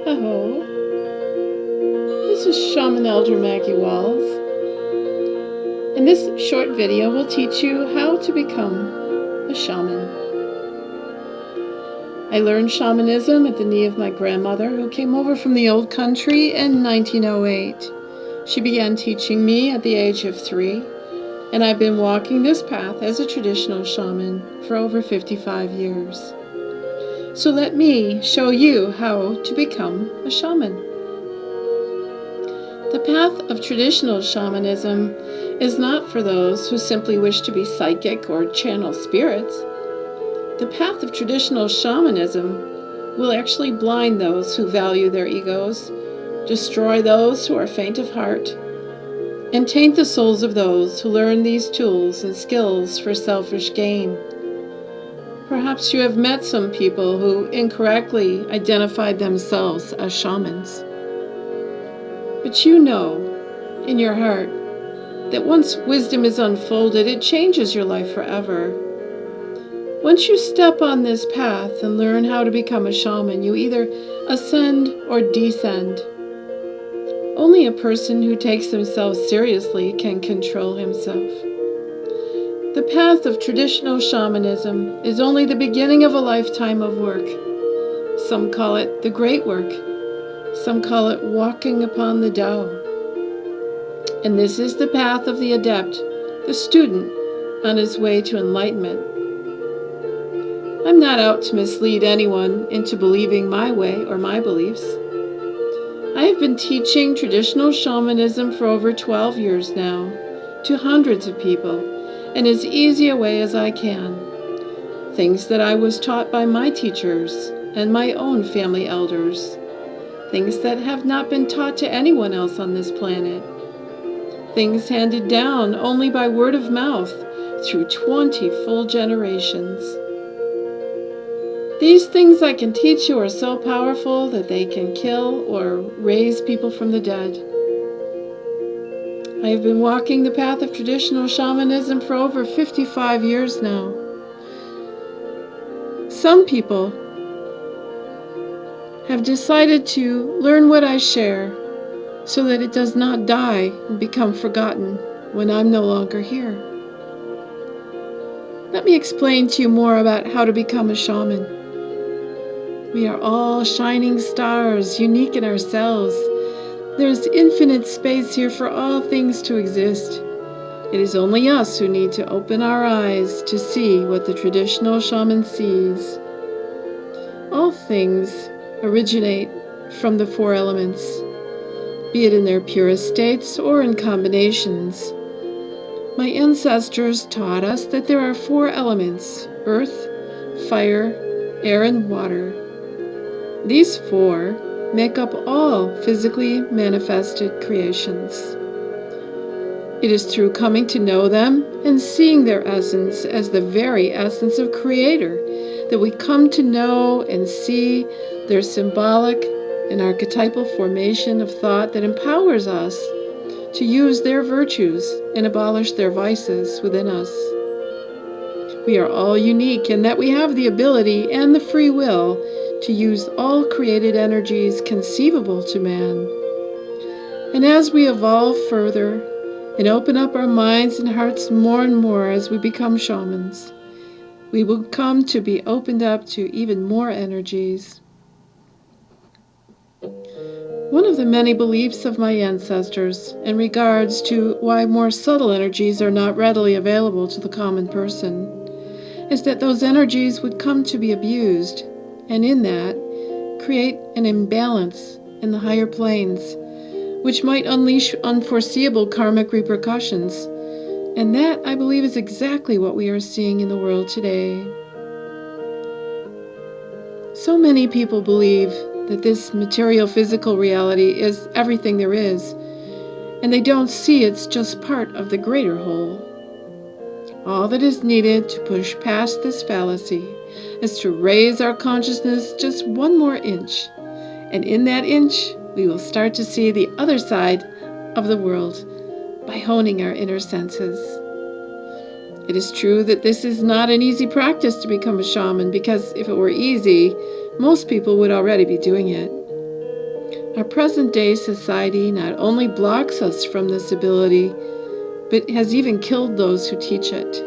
Hello, this is Shaman Elder Maggie. In this short video, we'll teach you how to become a shaman. I learned shamanism at the knee of my grandmother, who came over from the old country in 1908. She began teaching me at the age of 3, and I've been walking this path as a traditional shaman for over 55 years. So let me show you how to become a shaman. The path of traditional shamanism is not for those who simply wish to be psychic or channel spirits. The path of traditional shamanism will actually blind those who value their egos, destroy those who are faint of heart, and taint the souls of those who learn these tools and skills for selfish gain. Perhaps you have met some people who incorrectly identified themselves as shamans. But you know, in your heart, that once wisdom is unfolded, it changes your life forever. Once you step on this path and learn how to become a shaman, you either ascend or descend. Only a person who takes themselves seriously can control himself. The path of traditional shamanism is only the beginning of a lifetime of work. Some call it the great work. Some call it walking upon the Tao. And this is the path of the adept, the student, on his way to enlightenment. I'm not out to mislead anyone into believing my way or my beliefs. I have been teaching traditional shamanism for over 12 years now, to hundreds of people, in as easy a way as I can. Things that I was taught by my teachers and my own family elders. Things that have not been taught to anyone else on this planet. Things handed down only by word of mouth through 20 full generations. These things I can teach you are so powerful that they can kill or raise people from the dead. I have been walking the path of traditional shamanism for over 55 years now. Some people have decided to learn what I share so that it does not die and become forgotten when I'm no longer here. Let me explain to you more about how to become a shaman. We are all shining stars, unique in ourselves. There's infinite space here for all things to exist. It is only us who need to open our eyes to see what the traditional shaman sees. All things originate from the 4 elements, be it in their purest states or in combinations. My ancestors taught us that there are 4 elements: earth, fire, air, and water. These 4 make up all physically manifested creations. It is through coming to know them and seeing their essence as the very essence of Creator that we come to know and see their symbolic and archetypal formation of thought that empowers us to use their virtues and abolish their vices within us. We are all unique in that we have the ability and the free will to use all created energies conceivable to man. And as we evolve further and open up our minds and hearts more and more as we become shamans, we will come to be opened up to even more energies. One of the many beliefs of my ancestors in regards to why more subtle energies are not readily available to the common person is that those energies would come to be abused, and in that, create an imbalance in the higher planes, which might unleash unforeseeable karmic repercussions. And that, I believe, is exactly what we are seeing in the world today. So many people believe that this material physical reality is everything there is, and they don't see it's just part of the greater whole. All that is needed to push past this fallacy is to raise our consciousness just 1 more inch, and in that inch, we will start to see the other side of the world by honing our inner senses. It is true that this is not an easy practice to become a shaman, because if it were easy, most people would already be doing it. Our present-day society not only blocks us from this ability, but has even killed those who teach it.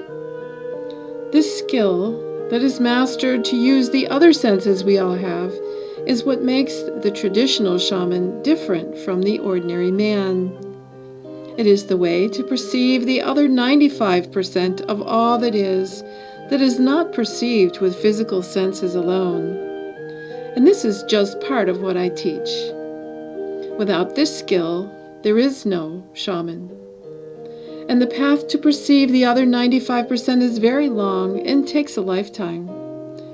This skill that is mastered to use the other senses we all have is what makes the traditional shaman different from the ordinary man. It is the way to perceive the other 95% of all that is not perceived with physical senses alone. And this is just part of what I teach. Without this skill, there is no shaman. And the path to perceive the other 95% is very long and takes a lifetime.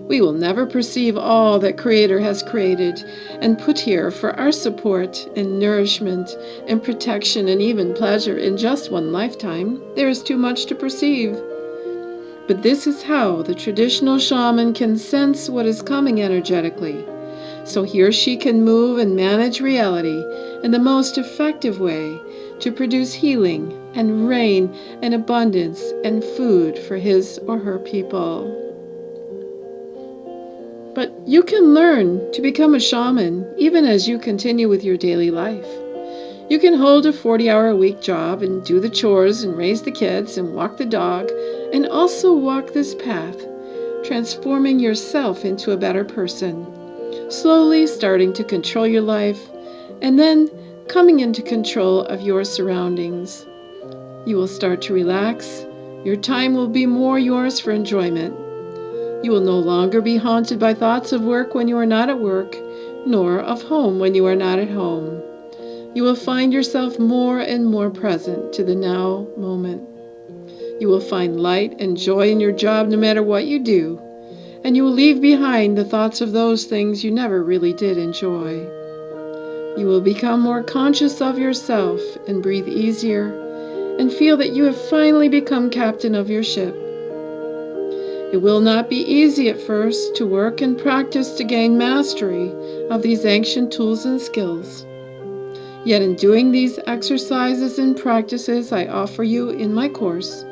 We will never perceive all that Creator has created and put here for our support and nourishment and protection and even pleasure in just one lifetime. There is too much to perceive. But this is how the traditional shaman can sense what is coming energetically, so he or she can move and manage reality in the most effective way to produce healing and rain and abundance and food for his or her people. But you can learn to become a shaman even as you continue with your daily life. You can hold a 40-hour-a-week job and do the chores and raise the kids and walk the dog and also walk this path, transforming yourself into a better person, slowly starting to control your life and then coming into control of your surroundings. You will start to relax. Your time will be more yours for enjoyment. You will no longer be haunted by thoughts of work when you are not at work, nor of home when you are not at home. You will find yourself more and more present to the now moment. You will find light and joy in your job no matter what you do, and you will leave behind the thoughts of those things you never really did enjoy. You will become more conscious of yourself and breathe easier and feel that you have finally become captain of your ship. It will not be easy at first to work and practice to gain mastery of these ancient tools and skills. Yet in doing these exercises and practices I offer you in my course,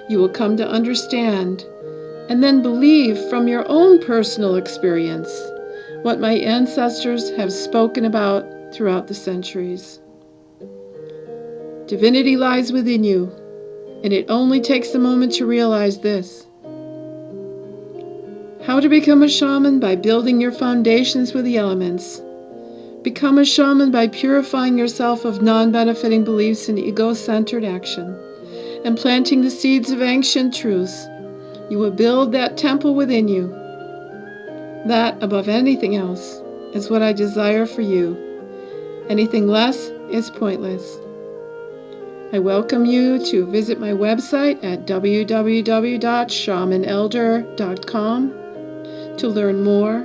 you will come to understand and then believe from your own personal experience what my ancestors have spoken about throughout the centuries. Divinity lies within you, and it only takes a moment to realize this. How to become a shaman? By building your foundations with the elements. Become a shaman by purifying yourself of non-benefiting beliefs and ego-centered action, and planting the seeds of ancient truths. You will build that temple within you. That, above anything else, is what I desire for you. Anything less is pointless. I welcome you to visit my website at www.shamanelder.com to learn more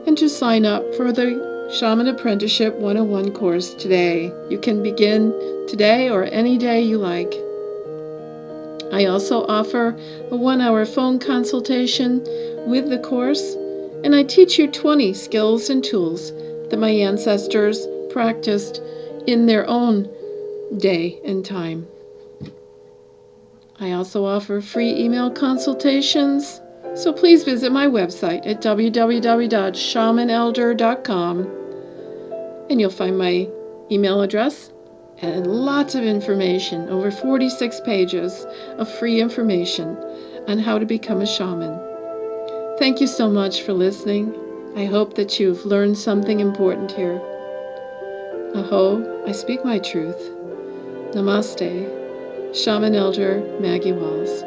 and to sign up for the Shaman Apprenticeship 101 course today. You can begin today or any day you like. I also offer a 1-hour phone consultation with the course, and I teach you 20 skills and tools that my ancestors practiced in their own day and time. I also offer free email consultations, so please visit my website at www.shamanelder.com, and you'll find my email address and lots of information, over 46 pages of free information on how to become a shaman. Thank you so much for listening. I hope that you've learned something important here. Aho, I speak my truth. Namaste. Shaman Elder Maggie Walls.